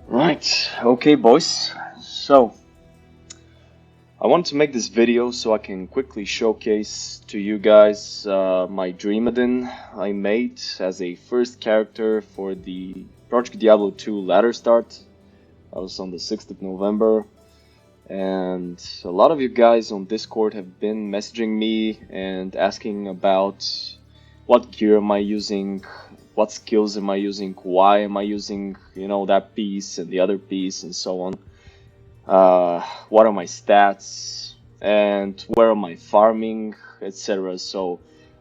Right, okay boys, so I wanted to make this video so I can quickly showcase to you guys my Dreamadin I made as a first character for the Project Diablo 2 ladder start. That was on the 6th of November, and a lot of you guys on Discord have been messaging me and asking about what gear am I using, what skills am I using, why am I using, that piece and the other piece and so on. What are my stats, and where am I farming, etc. So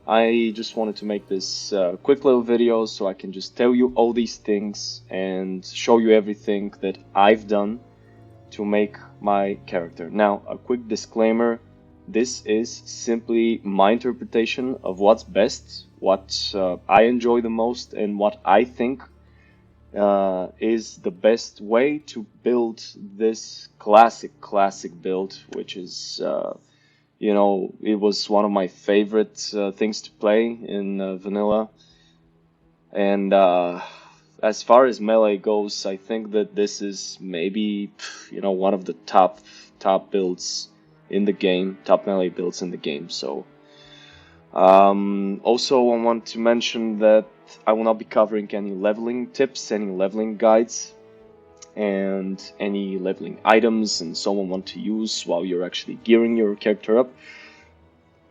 I just wanted to make this quick little video so I can just tell you all these things and show you everything that I've done to make my character. Now, a quick disclaimer: this is simply my interpretation of what's best, what I enjoy the most, and what I think is the best way to build this classic build, which is, it was one of my favorite things to play in vanilla. And as far as melee goes, I think that this is maybe, one of the top builds in the game, top melee builds in the game. So also I want to mention that I will not be covering any leveling tips, any leveling guides, and any leveling items and so on want to use while you're actually gearing your character up.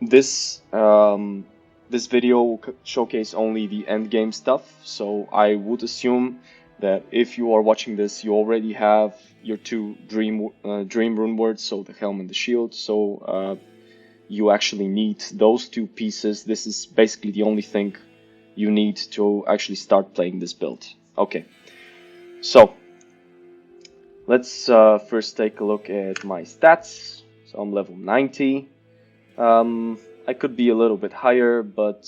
This video will showcase only the end game stuff, so I would assume that if you are watching this, you already have your two dream rune words, so the helm and the shield. So you actually need those two pieces. This is basically the only thing you need to actually start playing this build. Okay, so let's first take a look at my stats. So I'm level 90. I could be a little bit higher, but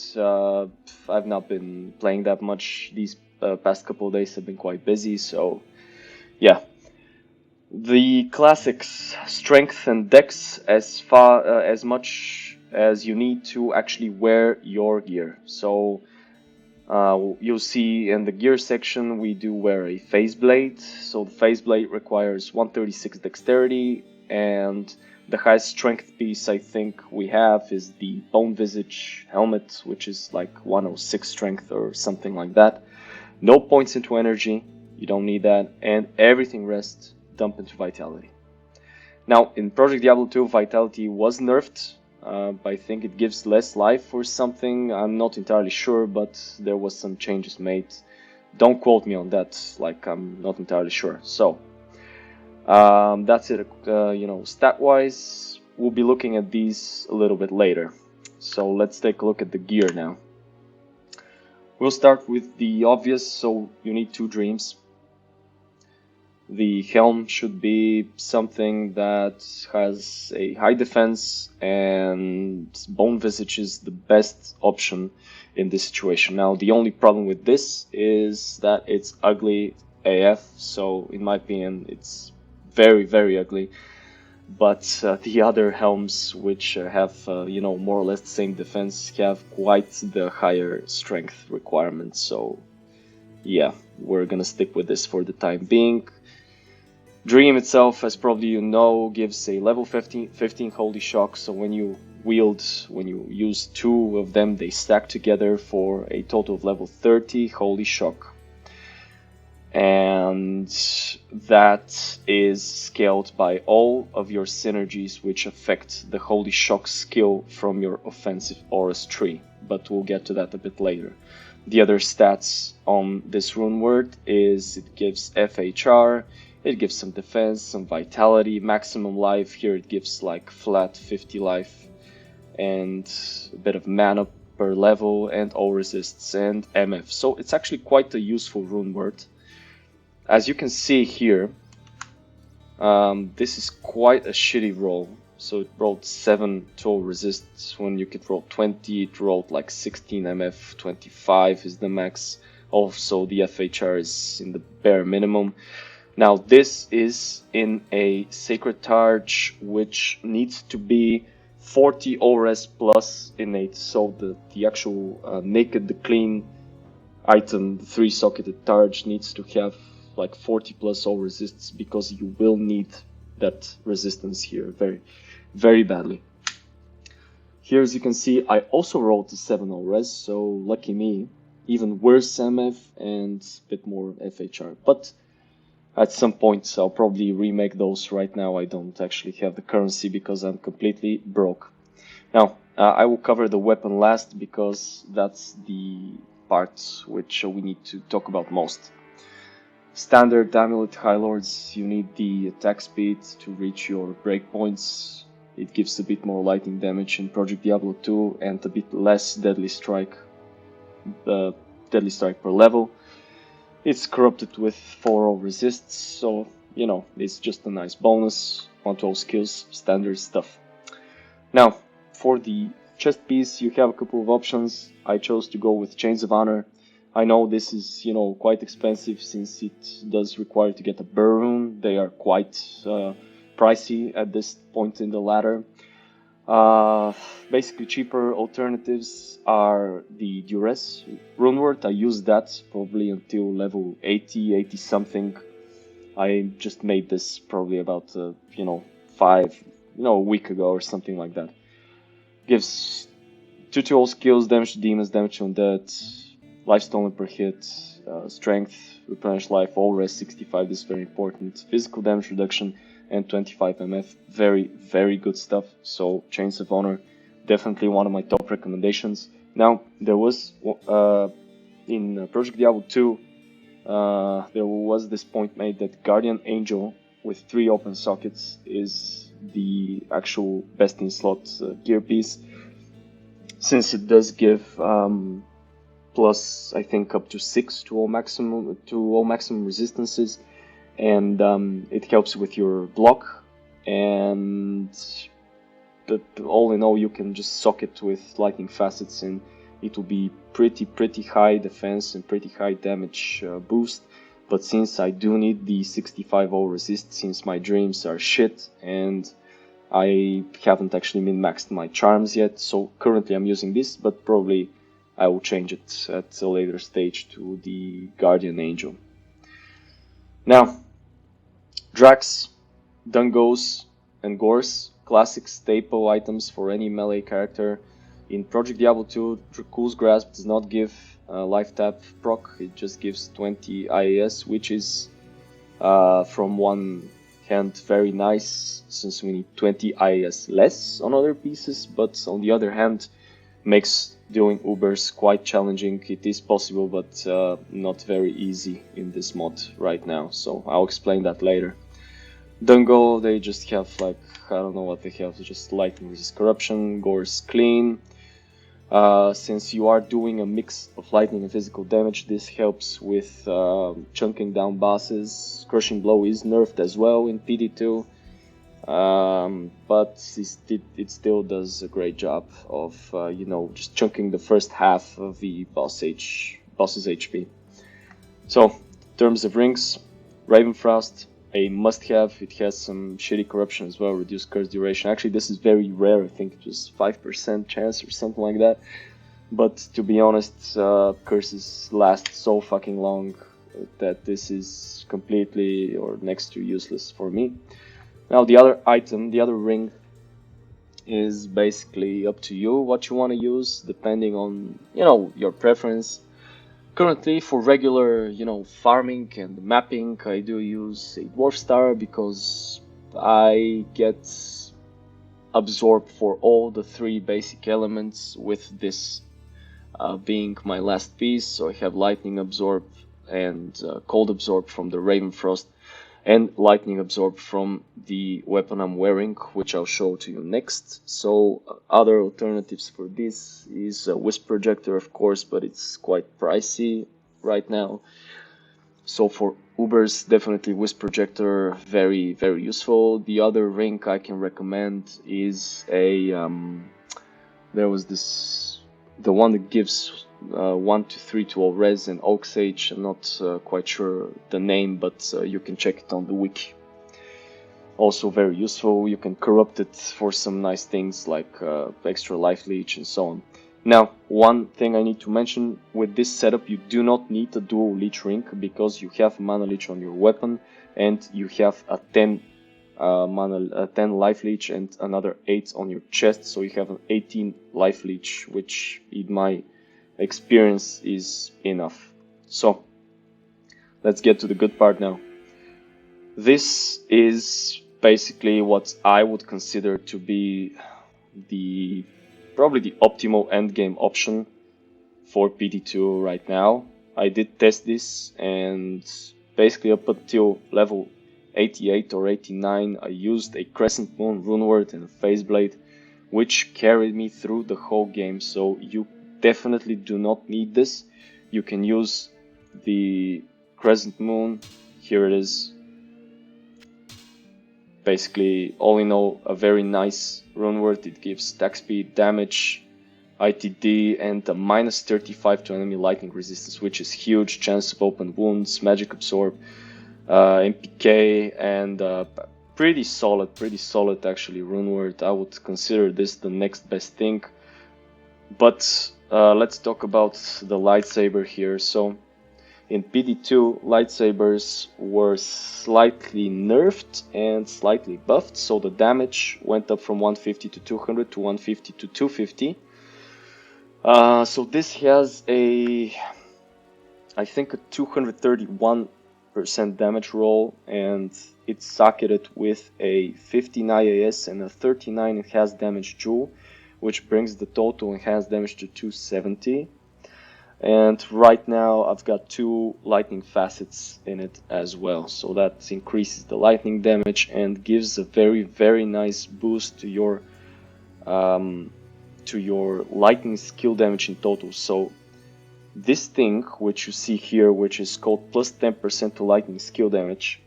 I've not been playing that much. These past couple of days have been quite busy, so yeah. The classics, strength and dex, as much as you need to actually wear your gear. So you'll see in the gear section we do wear a phase blade. So the phase blade requires 136 dexterity, and the highest strength piece I think we have is the Bone Visage helmet, which is like 106 strength or something like that. No points into energy, you don't need that, and everything rest dump into vitality. Now in Project Diablo 2 vitality was nerfed. I think it gives less life or something, I'm not entirely sure, but there was some changes made. Don't quote me on that, like I'm not entirely sure. So that's it, stat wise. We'll be looking at these a little bit later. So let's take a look at the gear now. We'll start with the obvious, so you need two dreams. The helm should be something that has a high defense, and Bone Visage is the best option in this situation. Now the only problem with this is that it's ugly AF, so in my opinion it's very ugly. But the other helms, which have more or less the same defense, have quite the higher strength requirements. So yeah, we're gonna stick with this for the time being. Dream itself, as probably you know, gives a level 15 Holy Shock, so when you use two of them, they stack together for a total of level 30 Holy Shock. And that is scaled by all of your synergies which affect the Holy Shock skill from your offensive auras tree, but we'll get to that a bit later. The other stats on this rune word is it gives FHR, it gives some defense, some vitality, maximum life. Here it gives like flat 50 life, and a bit of mana per level, and all resists, and MF. So it's actually quite a useful rune word. As you can see here, this is quite a shitty roll. So it rolled 7 total resists when you could roll 20. It rolled like 16 MF, 25 is the max. Also the FHR is in the bare minimum. Now this is in a Sacred Targe, which needs to be 40 ORS plus innate, so the actual naked, the clean item, the 3-socketed Targe needs to have like 40 plus all resists, because you will need that resistance here very, very badly. Here, as you can see, I also rolled a 7-0 res, so lucky me. Even worse MF and a bit more FHR. But at some point, I'll probably remake those. Right now, I don't actually have the currency because I'm completely broke. Now, I will cover the weapon last because that's the part which we need to talk about most. Standard Amulet High Lords, you need the attack speed to reach your breakpoints. It gives a bit more lightning damage in Project Diablo 2 and a bit less deadly strike per level. It's corrupted with 4 resists, so you know, it's just a nice bonus on 12 skills, standard stuff. Now, for the chest piece, you have a couple of options. I chose to go with Chains of Honor. I know this is, you know, quite expensive since it does require to get a burr rune. They are quite pricey at this point in the ladder. Basically, cheaper alternatives are the Duress Runeward. I used that probably until level 80 something. I just made this probably about, a week ago or something like that. Gives 2 all skills, damage to demons, damage to undead, life stolen per hit, strength, replenish life, all rest 65, this is very important, physical damage reduction, and 25 MF, very, very good stuff. So Chains of Honor, definitely one of my top recommendations. Now, there was, in Project Diablo 2, there was this point made that Guardian Angel with 3 open sockets is the actual best in slot gear piece, since it does give plus, I think, up to 6 to all maximum resistances, and it helps with your block, and all in all, you can just sock it with lightning facets and it will be pretty high defense and pretty high damage boost. But since I do need the 65 all resist, since my dreams are shit and I haven't actually min-maxed my charms yet, so currently I'm using this, but probably I will change it at a later stage to the Guardian Angel. Now, Drax, Dungos, and Gors, classic staple items for any melee character. In Project Diablo 2, Dracul's Grasp does not give life tap proc, it just gives 20 IAS, which is from one hand very nice, since we need 20 IAS less on other pieces, but on the other hand makes doing Ubers quite challenging. It is possible, but not very easy in this mod right now, so I'll explain that later. Dungo, they just have like, I don't know what they have, just lightning resist corruption, Gore's clean. Since you are doing a mix of lightning and physical damage, this helps with chunking down bosses. Crushing Blow is nerfed as well in PD2, but it still does a great job of just chunking the first half of the boss's HP. So, in terms of rings, Ravenfrost, a must-have. It has some shitty corruption as well, reduced curse duration. Actually, this is very rare. I think it was 5% chance or something like that. But to be honest, curses last so fucking long that this is completely or next to useless for me. Now, the other item, the other ring, is basically up to you what you want to use, depending on, your preference. Currently, for regular, farming and mapping, I do use a Dwarf Star because I get absorbed for all the 3 basic elements, with this being my last piece. So I have Lightning Absorb and Cold Absorb from the Ravenfrost, and Lightning Absorb from the weapon I'm wearing, which I'll show to you next. So other alternatives for this is a Wisp Projector, of course, but it's quite pricey right now. So for Ubers, definitely Wisp Projector, very, very useful. The other ring I can recommend is the one that gives 1 to 3 to all res and Oak Sage. I'm not quite sure the name, but you can check it on the wiki. Also very useful. You can corrupt it for some nice things like extra life leech and so on. Now, one thing I need to mention, with this setup you do not need a dual leech ring because you have mana leech on your weapon and you have a 10 10 life leech and another 8 on your chest, so you have an 18 life leech, which in my experience is enough. So let's get to the good part now. This is basically what I would consider to be probably the optimal endgame option for PT2 right now. I did test this, and basically up until level 88 or 89 I used a Crescent Moon Runeward and a Faceblade, which carried me through the whole game, so you definitely do not need this. You can use the Crescent Moon, here it is. Basically, all in all, a very nice runeward. It gives attack speed, damage, ITD, and a minus 35 to enemy lightning resistance, which is huge. Chance of open wounds, magic absorb, MPK, and pretty solid actually runeward. I would consider this the next best thing. But let's talk about the lightsaber here. So in PD2, lightsabers were slightly nerfed and slightly buffed, so the damage went up from 150 to 200 to 150 to 250. So this has I think a 231% damage roll, and it's socketed with a 15 IAS and a 39 enhanced damage jewel, which brings the total enhanced damage to 270. And right now I've got 2 lightning facets in it as well, so that increases the lightning damage and gives a very nice boost to your lightning skill damage in total. So this thing which you see here, which is called plus 10% to lightning skill damage,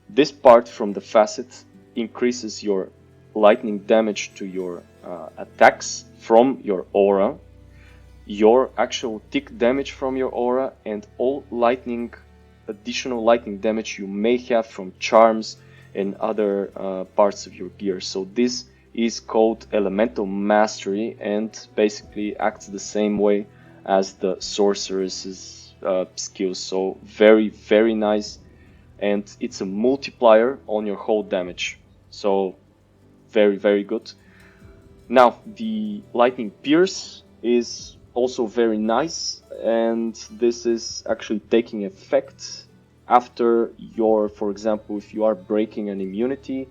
this part from the facet increases your lightning damage to your attacks from your aura, your actual tick damage from your aura, and all additional lightning damage you may have from charms and other parts of your gear. So this is called Elemental Mastery and basically acts the same way as the Sorceress's skills. So very nice, and it's a multiplier on your whole damage. So very good. Now the Lightning Pierce is also very nice, and this is actually taking effect after for example, if you are breaking an immunity,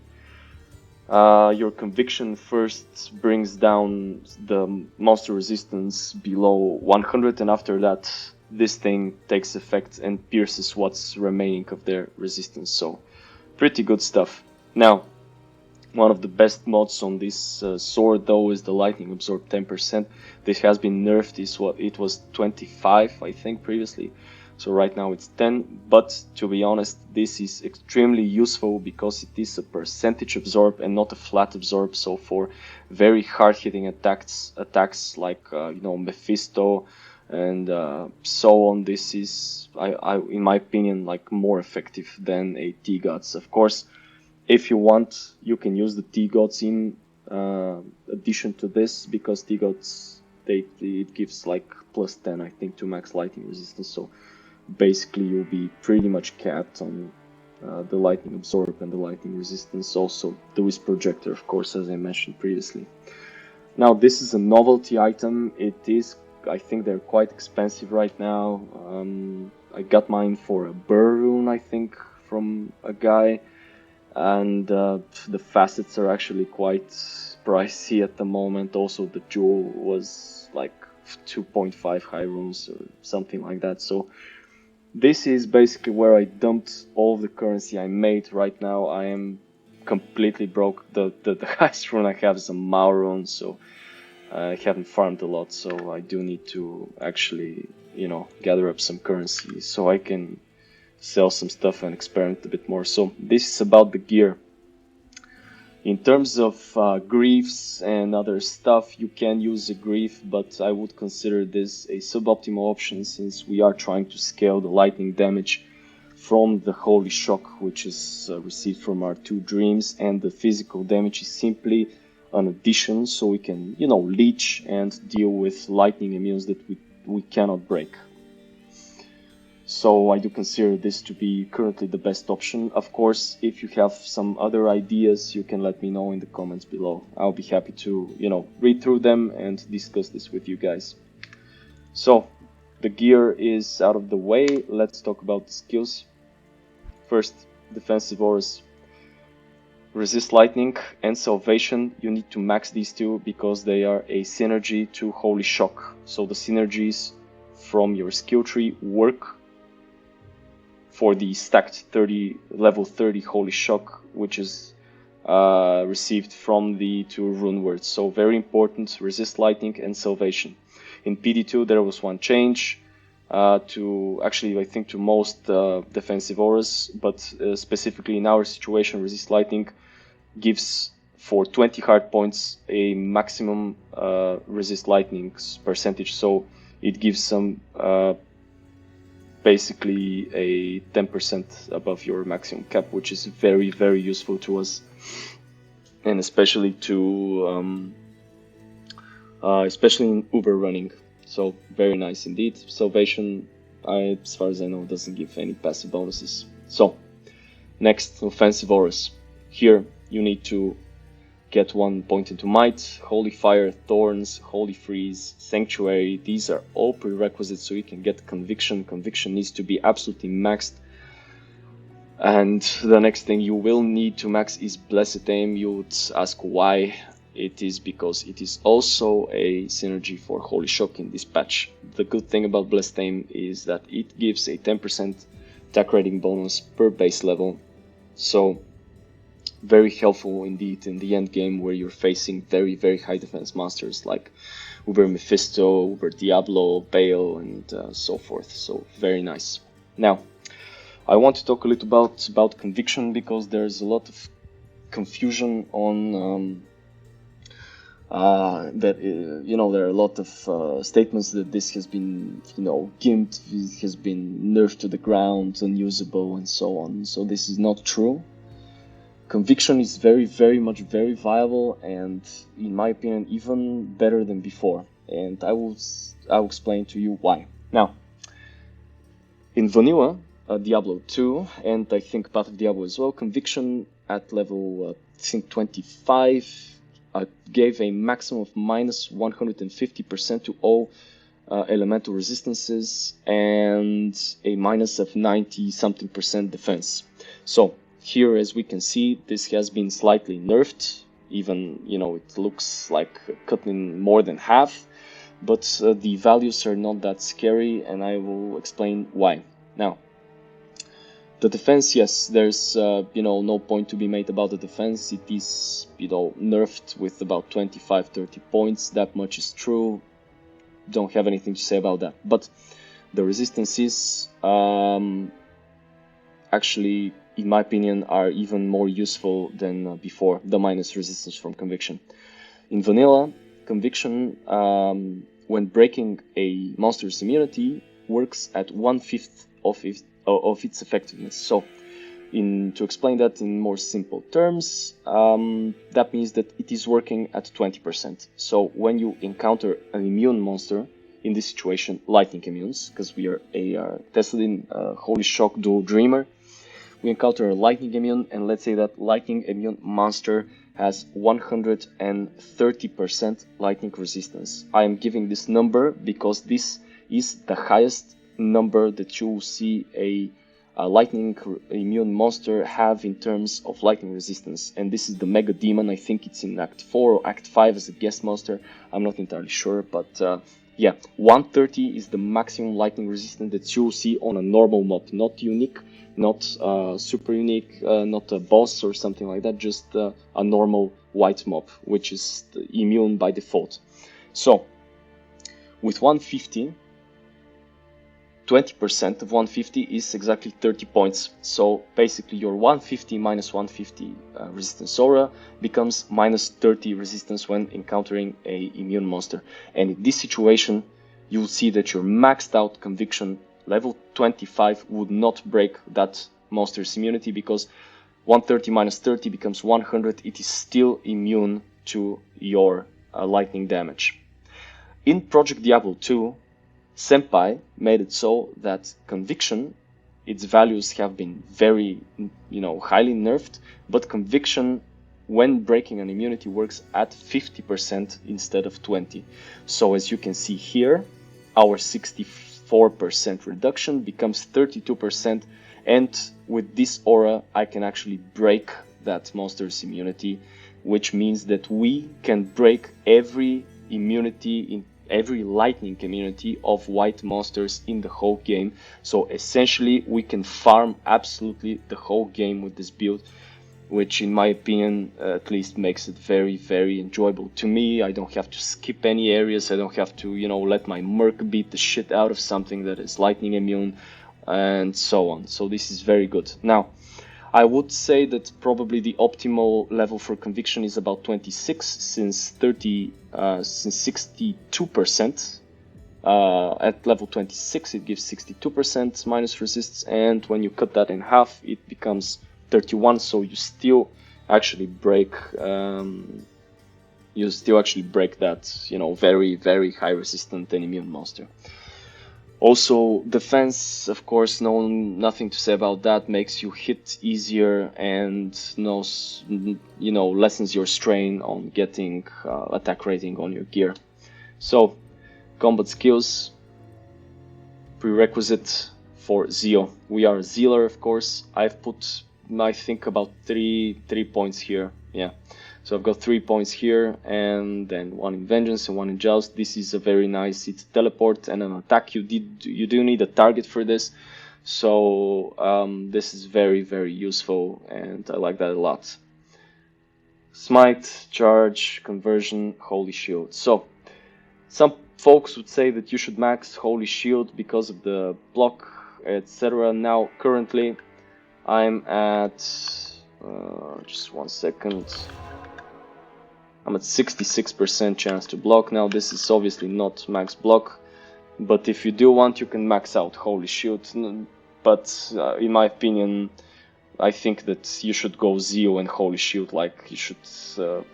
your conviction first brings down the monster resistance below 100, and after that this thing takes effect and pierces what's remaining of their resistance. So pretty good stuff. Now, one of the best mods on this sword though is the lightning absorb 10%. This has been nerfed. It was 25 I think previously, so right now it's 10, but to be honest this is extremely useful because it is a percentage absorb and not a flat absorb. So for very hard hitting attacks like Mephisto and so on, this is in my opinion like more effective than a T-Gods. Of course, if you want, you can use the T-Gods in addition to this, because T-Gods, it gives like plus 10 I think to max lightning resistance, so basically you'll be pretty much capped on the lightning absorb and the lightning resistance. Also the Wisp Projector, of course, as I mentioned previously. Now this is a novelty item. I think they're quite expensive right now. I got mine for a Burr rune I think from a guy, and the facets are actually quite pricey at the moment. Also the jewel was like 2.5 high runes or something like that. So this is basically where I dumped all of the currency I made. Right now I am completely broke. The highest rune I have is a Mao rune, so I haven't farmed a lot, so I do need to actually gather up some currency so I can sell some stuff and experiment a bit more. So this is about the gear. In terms of griefs and other stuff, you can use a grief, but I would consider this a suboptimal option since we are trying to scale the lightning damage from the Holy Shock, which is received from our 2 dreams, and the physical damage is simply an addition so we can, you know, leech and deal with lightning immunes that we cannot break. So I do consider this to be currently the best option. Of course, if you have some other ideas, you can let me know in the comments below. I'll be happy to, you know, read through them and discuss this with you guys. So the gear is out of the way. Let's talk about the skills. First, defensive auras. Resist lightning and salvation. You need to max these two because they are a synergy to holy shock. So the synergies from your skill tree work for the stacked level 30 holy shock, which is received from the two rune words. So very important, resist lightning and salvation. In PD2 there was one change to actually I think to most defensive auras, but specifically in our situation resist lightning gives for 20 hard points a maximum resist lightning percentage, so it gives some basically a 10% above your maximum cap, which is very, very useful to us, and especially to especially in Uber running. So very nice indeed. Salvation, as far as I know, doesn't give any passive bonuses. So next, offensive auras. Here you need to get 1 point into Might, Holy Fire, Thorns, Holy Freeze, Sanctuary. These are all prerequisites so you can get Conviction. Conviction needs to be absolutely maxed. And the next thing you will need to max is Blessed Aim. You would ask why. It is because it is also a synergy for Holy Shock in this patch. The good thing about Blessed Aim is that it gives a 10% attack rating bonus per base level. So very helpful indeed in the end game where you're facing very, very high defense monsters like Uber Mephisto, Uber Diablo, Bale, and so forth. So very nice. Now, I want to talk a little about Conviction because there's a lot of confusion on that you know, there are a lot of statements that this has been, you know, gimped, it has been nerfed to the ground, unusable, and so on. So this is not true. Conviction is very, very much very viable, and in my opinion even better than before, and I'll explain to you why. Now, in vanilla Diablo 2, and I think Path of Diablo as well, Conviction at level I think 25 gave a maximum of minus 150% to all elemental resistances and a minus of 90 something percent defense. So here, as we can see, this has been slightly nerfed. Even, you know, it looks like cut in more than half, but the values are not that scary, and I will explain why. Now, the defense, yes, there's you know, no point to be made about the defense. It is, you know, nerfed with about 25-30 points. That much is true. Don't have anything to say about that. But the resistances actually, in my opinion, are even more useful than before, the minus resistance from Conviction. In vanilla, Conviction, when breaking a monster's immunity, works at 1/5 of its effectiveness. So, to explain that in more simple terms, that means that it is working at 20%. So when you encounter an immune monster, in this situation lightning immunes, because we are tested in Holy Shock Dual Dreamer, we encounter a lightning immune, and let's say that lightning immune monster has 130% lightning resistance. I am giving this number because this is the highest number that you will see a lightning immune monster have in terms of lightning resistance, and this is the Mega Demon. I think it's in Act 4 or Act 5 as a guest monster, I'm not entirely sure, but yeah, 130 is the maximum lightning resistance that you will see on a normal mob, not unique, not super unique, not a boss or something like that, just a normal white mob, which is immune by default. So, with 150, 20% of 150 is exactly 30 points. So basically your 150 minus 150 resistance aura becomes minus 30 resistance when encountering a immune monster. And in this situation, you'll see that your maxed out Conviction level 25 would not break that monster's immunity, because 130 minus 30 becomes 100. It is still immune to your lightning damage. In Project Diablo 2, Senpai made it so that Conviction, its values have been very, highly nerfed, but Conviction, when breaking an immunity, works at 50% instead of 20. So as you can see here, our 64% reduction becomes 32%, and with this aura I can actually break that monster's immunity, which means that we can break every immunity in every lightning immunity of white monsters in the whole game. So essentially we can farm absolutely the whole game with this build, which in my opinion at least makes it very, very enjoyable to me. I don't have to skip any areas, I don't have to, let my merc beat the shit out of something that is lightning immune and so on. So this is very good. Now, I would say that probably the optimal level for Conviction is about 26, since 62%. At level 26 it gives 62% minus resists, and when you cut that in half it becomes 31, so you still actually break that very, very high resistant and immune monster. Also, defense, of course, nothing to say about that. Makes you hit easier and lessens your strain on getting attack rating on your gear. So, combat skills, prerequisite for Zeo. We are Zealer, of course. I've put, I think, about three points here. Yeah. So I've got 3 points here, and then 1 in Vengeance and 1 in Joust. This is a very nice, it's teleport and an attack. You do need a target for this, so this is very, very useful, and I like that a lot. Smite, Charge, Conversion, Holy Shield. So some folks would say that you should max Holy Shield because of the block, etc. Now currently I'm at just 1 second. I'm at 66% chance to block. Now this is obviously not max block, but if you do want, you can max out Holy Shield. But in my opinion, I think that you should go Zeo and Holy Shield. Like you should,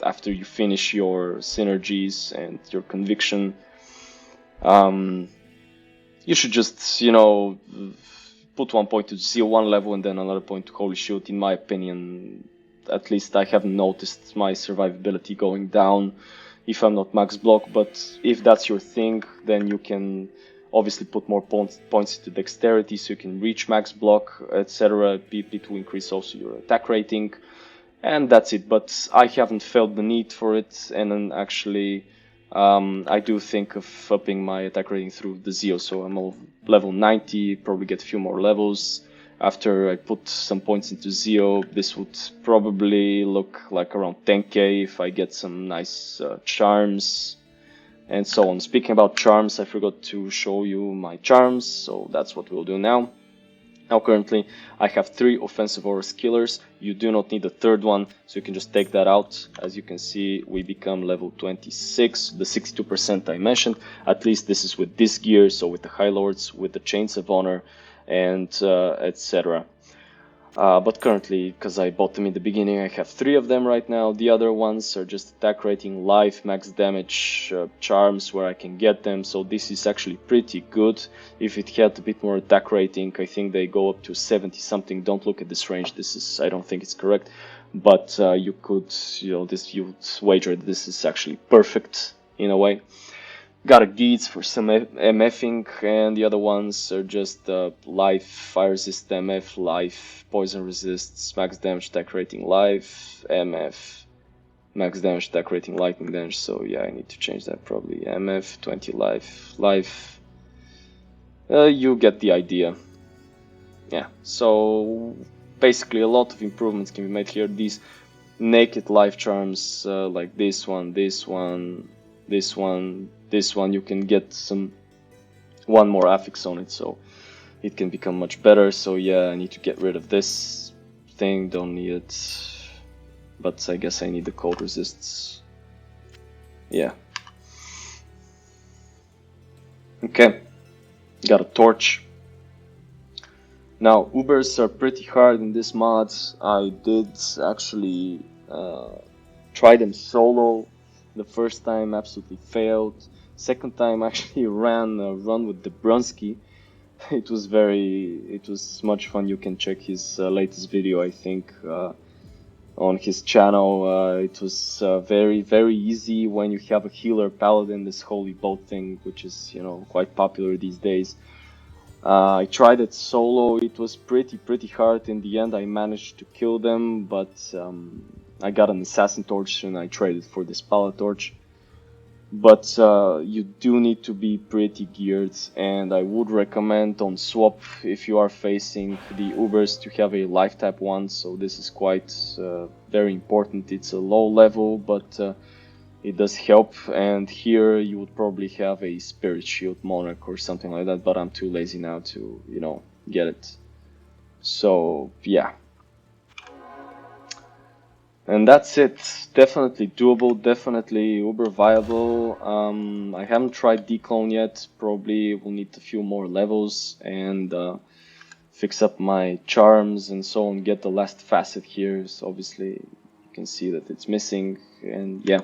after you finish your synergies and your Conviction, you should just, put 1 point to Zeo 1 level and then another point to Holy Shield. In my opinion, at least I haven't noticed my survivability going down if I'm not max block, but if that's your thing, then you can obviously put more points to dexterity so you can reach max block, etc. PP to increase also your attack rating, and that's it. But I haven't felt the need for it, and then actually I do think of upping my attack rating through the Zeo, so I'm level 90, probably get a few more levels. After I put some points into Zeo, this would probably look like around 10k if I get some nice charms and so on. Speaking about charms, I forgot to show you my charms, so that's what we'll do now. Now currently I have 3 offensive aura killers. You do not need a third one, so you can just take that out. As you can see, we become level 26, the 62% I mentioned. At least this is with this gear, so with the High Lords, with the Chains of Honor, and etc. But currently, because I bought them in the beginning, I have 3 of them right now. The other ones are just attack rating, life, max damage, charms where I can get them, so this is actually pretty good. If it had a bit more attack rating, I think they go up to 70 something. Don't look at this range, this is, I don't think it's correct, but you could, you would wager that this is actually perfect in a way. Got a Geats for some MFing, and the other ones are just life, fire resist MF, life, poison resists, max damage, attack rating, life, MF, max damage, attack rating, lightning damage. So yeah, I need to change that probably. MF, 20 life, life. You get the idea. Yeah, so basically a lot of improvements can be made here. These naked life charms, like this one, this one, this one, this one, you can get one more affix on it, so it can become much better. So yeah, I need to get rid of this thing, don't need it, but I guess I need the cold resists. Yeah. Okay, got a torch. Now Ubers are pretty hard in this mod. I did actually Tried them solo. The first time absolutely failed. Second time actually ran a run with the Brunsky. It was much fun. You can check his latest video, I think, on his channel. It was very easy when you have a healer paladin, this holy boat thing, which is, you know, quite popular these days. I tried it solo. It was pretty hard. In the end I managed to kill them, but I got an assassin torch and I traded for this pala torch. But you do need to be pretty geared, and I would recommend on swap, if you are facing the Ubers, to have a life type one. So this is quite very important. It's a low level, but it does help. And here you would probably have a Spirit Shield Monarch or something like that, but I'm too lazy now to, you know, get it. So yeah. And that's it. Definitely doable, definitely uber viable. I haven't tried declone yet. Probably will need a few more levels and fix up my charms and so on. Get the last facet here. So obviously you can see that it's missing, and yeah.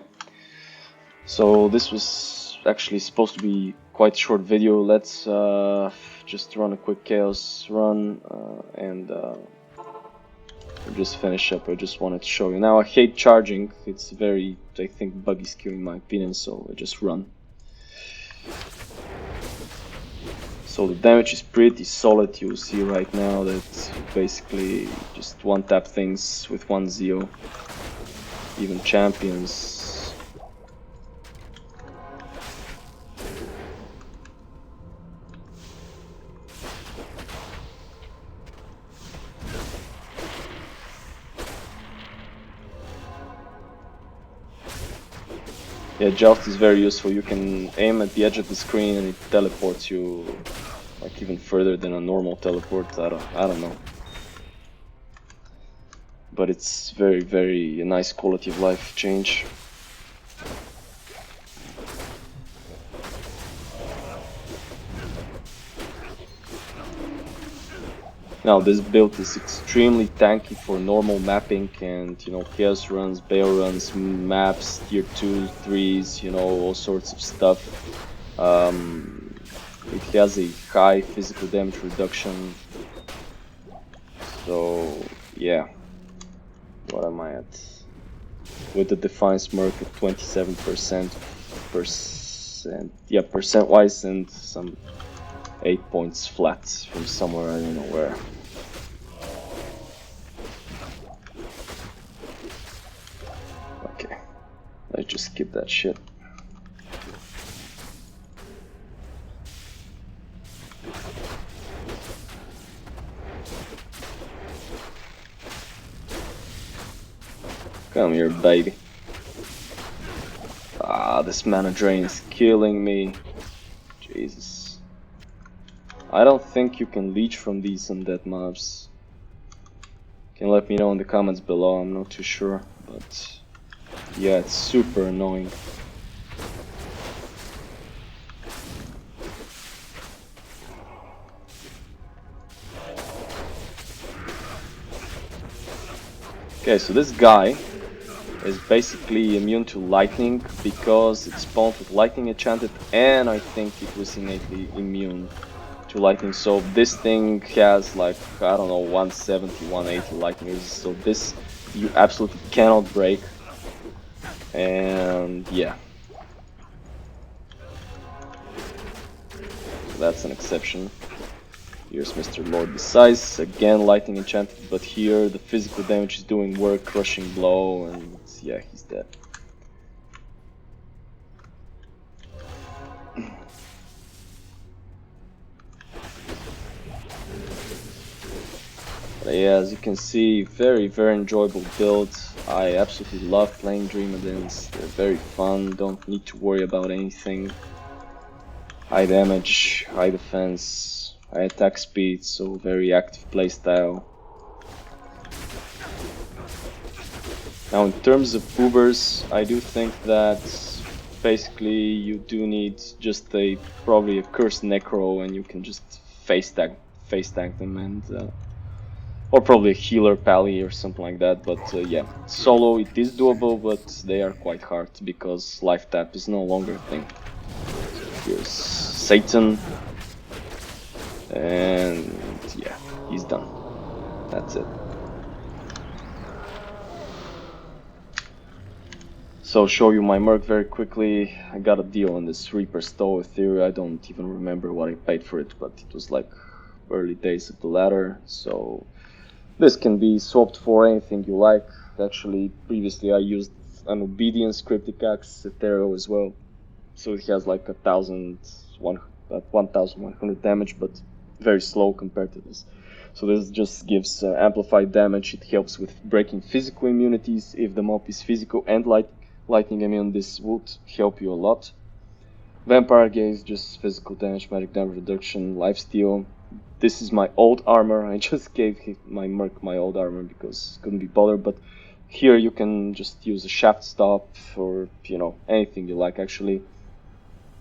So this was actually supposed to be quite a short video. Let's just run a quick chaos run and just finish up. I just wanted to show you. Now I hate charging. It's very, I think, buggy skill in my opinion, so I just run. So the damage is pretty solid. You'll see right now that basically just one tap things with one Zeo. Even champions. Yeah, Joust is very useful. You can aim at the edge of the screen and it teleports you like even further than a normal teleport. I don't know. But it's very a nice quality of life change. Now this build is extremely tanky for normal mapping and, you know, chaos runs, bale runs, maps, tier 2, 3s, you know, all sorts of stuff. It has a high physical damage reduction. So yeah, what am I at? With the Defiant Smirk at 27%, yeah, percent wise, and some 8 points flat from somewhere, I don't know where. Okay, let's just skip that shit. Come here, baby. Ah, this mana drain is killing me. Jesus. I don't think you can leech from these undead mobs. You can let me know in the comments below, I'm not too sure, but yeah, it's super annoying. Okay, so this guy is basically immune to lightning because it spawned with lightning enchanted, and I think it was innately immune to lightning. So this thing has like, I don't know, 170, 180 lightning resist, so this you absolutely cannot break. And yeah, that's an exception. Here's Mr. Lord Besides, again lightning enchanted, but here the physical damage is doing work, crushing blow, and yeah, he's dead. But yeah, as you can see, very enjoyable build. I absolutely love playing Dreamadins. They're very fun, don't need to worry about anything. High damage, high defense, high attack speed, so very active playstyle. Now in terms of Ubers, I do think that basically you do need just probably a cursed necro, and you can just face tank them, and or probably a healer pally or something like that. But yeah, solo it is doable, but they are quite hard because life tap is no longer a thing. So here's Satan, and yeah, he's done. That's it. So show you my merc very quickly. I got a deal on this Reaper Stowe Ethereum. I don't even remember what I paid for it, but it was like early days of the ladder. So this can be swapped for anything you like. Actually, previously I used an Obedience Cryptic Axe Ethereum as well. So it has like 1100 damage, but very slow compared to this. So this just gives amplified damage. It helps with breaking physical immunities. If the mob is physical and lightning immune, this would help you a lot. Vampire Gaze, just physical damage, magic damage reduction, lifesteal. This is my old armor. I just gave my merc my old armor because couldn't be bothered. But here you can just use a shaft stop or anything you like actually.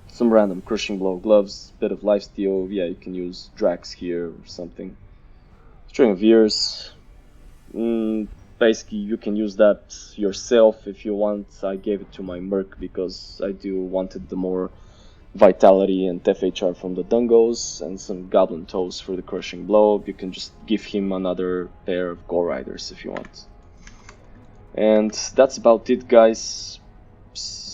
Some random crushing blow gloves, bit of lifesteal. Yeah, you can use Drax here or something. String of Years. Basically, you can use that yourself if you want. I gave it to my merc because I wanted the more vitality and FHR from the Dungos and some Goblin Toes for the crushing blow. You can just give him another pair of Gore Riders if you want. And that's about it, guys.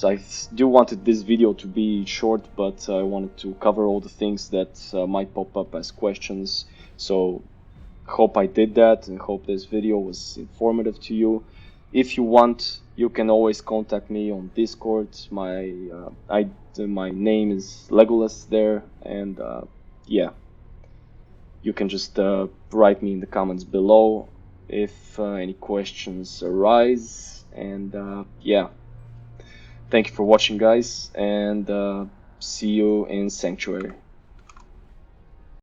I do wanted this video to be short, but I wanted to cover all the things that might pop up as questions. So hope I did that and hope this video was informative to you. If you want, you can always contact me on Discord. My name is Legolas there, and yeah, you can just write me in the comments below if any questions arise. And yeah, thank you for watching, guys, and see you in Sanctuary.